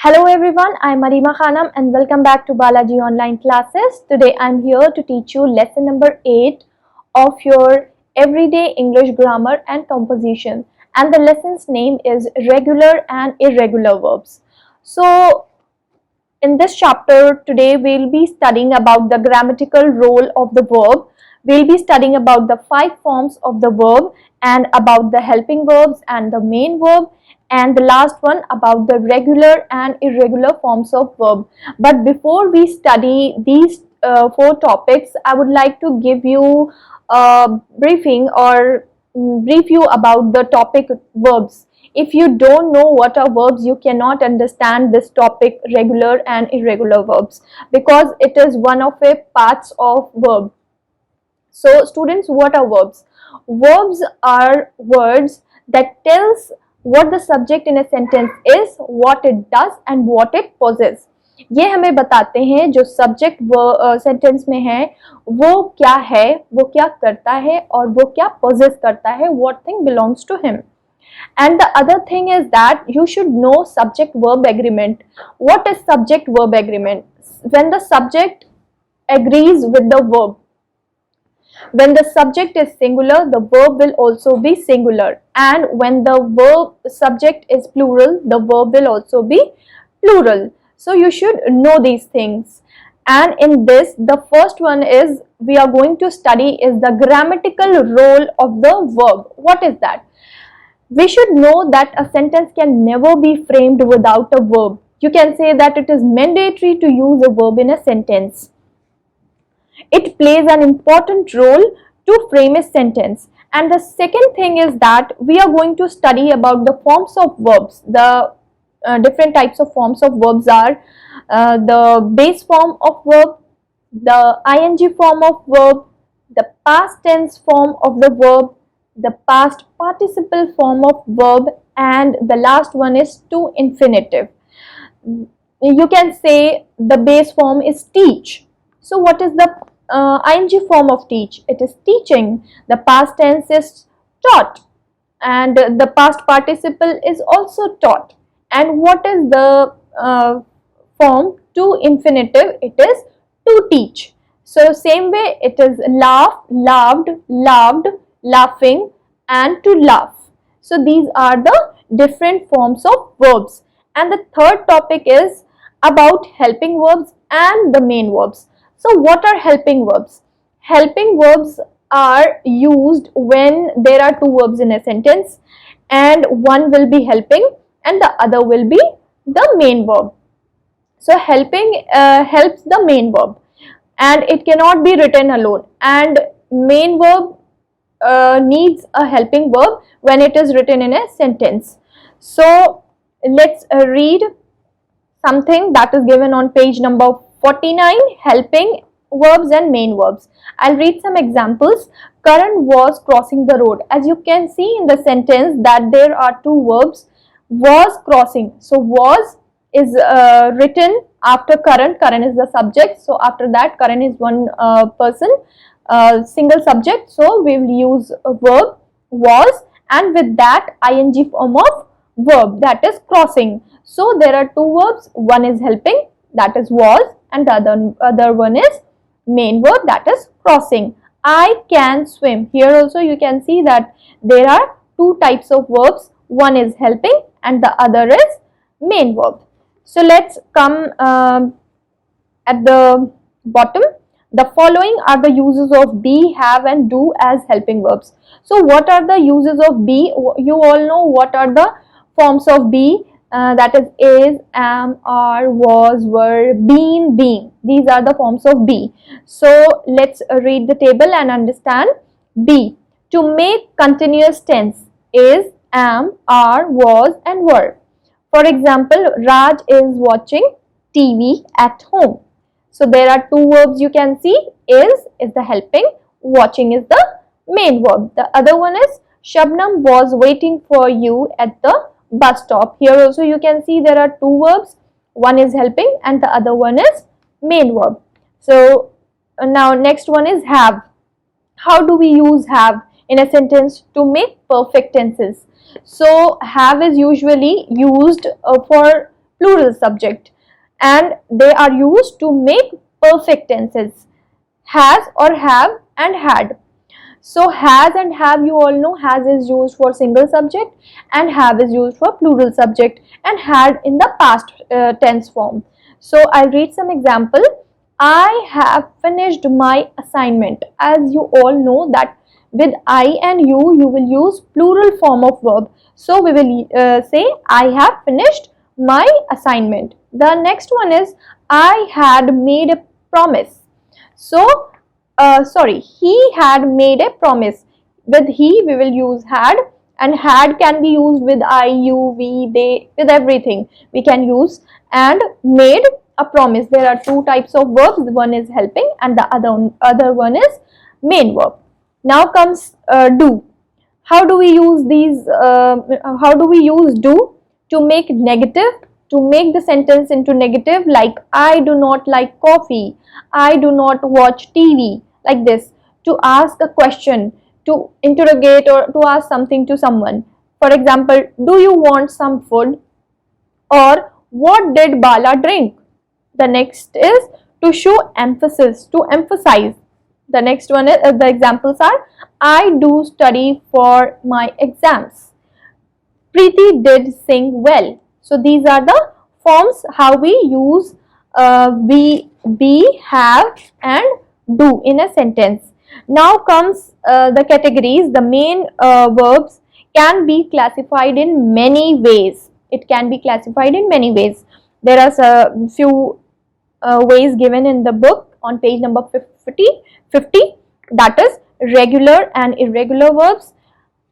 Hello everyone, I am Arima Khanam and welcome back to Balaji Online Classes. Today I am here to teach you lesson number 8 of your everyday English grammar and composition, and the lesson's name is regular and irregular verbs. So in this chapter today we'll be studying about the grammatical role of the verb. We'll be studying about the 5 forms of the verb and about the helping verbs and the main verb, and the last one about the regular and irregular forms of verb. But before we study these 4 topics, I would like to give you a briefing or brief you about the topic verbs. If you don't know what are verbs, you cannot understand this topic regular and irregular verbs, because it is one of the parts of verb. So students, what are verbs? Verbs are words that tells what the subject in a sentence is, what it does and what it possesses. ये हमें बताते हैं जो subject sentence में है वो क्या है, वो क्या करता है और वो क्या possess करता है, what thing belongs to him. And the other thing is that you should know subject verb agreement. What is subject verb agreement? When the subject agrees with the verb. When the subject is singular, the verb will also be singular, and when the verb subject is plural, the verb will also be plural. So you should know these things. And in this, the first one is we are going to study is the grammatical role of the verb. What is that? We should know that a sentence can never be framed without a verb. You can say that it is mandatory to use a verb in a sentence. It plays an important role to frame a sentence. And the second thing is that we are going to study about the forms of verbs. The different types of forms of verbs are the base form of verb, the ing form of verb, the past tense form of the verb, the past participle form of verb, and the last one is to infinitive. You can say the base form is teach. So what is the ing form of teach? It is teaching. The past tense is taught, and the past participle is also taught. And what is the form to infinitive? It is to teach. So same way it is laugh, laughed, loved, laughing, and to laugh. So these are the different forms of verbs. And the third topic is about helping verbs and the main verbs. So what are helping verbs? Helping verbs are used when there are 2 verbs in a sentence and one will be helping and the other will be the main verb. So helping helps the main verb, and it cannot be written alone, and main verb needs a helping verb when it is written in a sentence. So let's read something that is given on page number 49, helping verbs and main verbs. I'll read some examples. Karan was crossing the road. As you can see in the sentence that there are 2 verbs, was crossing. So was is written after Karan. Karan is the subject. So after that, Karan is one person, single subject. So we will use a verb was, and with that ing form of verb, that is crossing. So there are 2 verbs. One is helping, that is was, and the other one is main verb, that is crossing. I can swim. Here also you can see that there are 2 types of verbs. One is helping and the other is main verb. So let's come at the bottom. The following are the uses of be, have and do as helping verbs. So what are the uses of be? You all know what are the forms of be. That is, am, are, was, were, been, being. These are the forms of be. So let's read the table and understand. Be. To make continuous tense is, am, are, was and were. For example, Raj is watching TV at home. So there are 2 verbs you can see. Is the helping, watching is the main verb. The other one is Shabnam was waiting for you at the bus stop. Here also you can see there are 2 verbs. One is helping and the other one is main verb. So now next one is have. How do we use have in a sentence to make perfect tenses? So have is usually used for plural subject, and they are used to make perfect tenses, has or have and had. So has and have, you all know, has is used for single subject and have is used for plural subject, and had in the past tense form. So I'll read some example. I have finished my assignment. As you all know that with I and you will use plural form of verb. So we will say I have finished my assignment. The next one is I had made a promise. So he had made a promise. With he we will use had, and had can be used with I, you, we, they, with everything we can use. And made a promise. There are two types of verbs. One is helping and the other one is main verb. Now comes do. How do we use these? How do we use do? To make negative, to make the sentence into negative, like I do not like coffee, I do not watch TV, like this. To ask a question, to interrogate or to ask something to someone. For example, do you want some food? Or what did Bala drink? The next is to show emphasis, to emphasize. The next one is, the examples are, I do study for my exams. Preeti did sing well. So these are the forms how we use be, have and do in a sentence. Now comes the categories. The main verbs can be classified in many ways. It can be classified in many ways. There are a few ways given in the book on page number 50, that is regular and irregular verbs.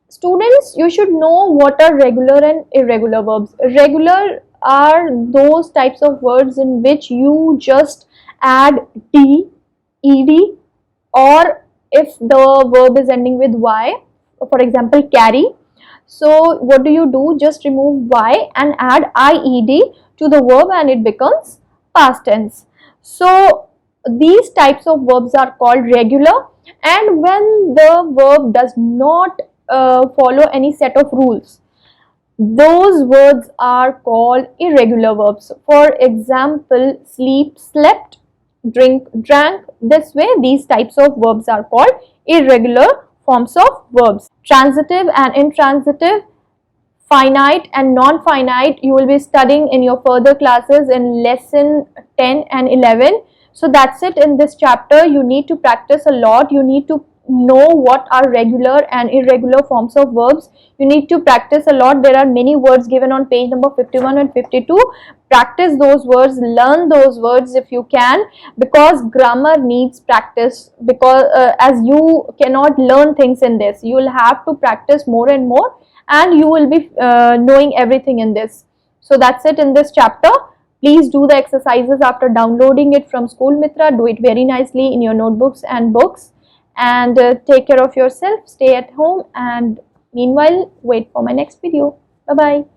Students, you should know what are regular and irregular verbs. Regular are those types of words in which you just add d, ed, or if the verb is ending with y, for example carry. So what do? Just remove y and add ied to the verb and it becomes past tense. So these types of verbs are called regular, and when the verb does not follow any set of rules, those words are called irregular verbs. For example, sleep, slept, drink, drank. This way these types of verbs are called irregular forms of verbs. Transitive and intransitive, finite and non-finite, you will be studying in your further classes in lesson 10 and 11. So that's it in this chapter. You need to practice a lot. You need to know what are regular and irregular forms of verbs. You need to practice a lot. There are many words given on page number 51 and 52. Practice those words, learn those words if you can, because grammar needs practice, because as you cannot learn things in this, you will have to practice more and more, and you will be knowing everything in this. So that's it in this chapter. Please do the exercises after downloading it from School Mitra. Do it very nicely in your notebooks and books, and take care of yourself. Stay at home, and meanwhile wait for my next video. Bye bye.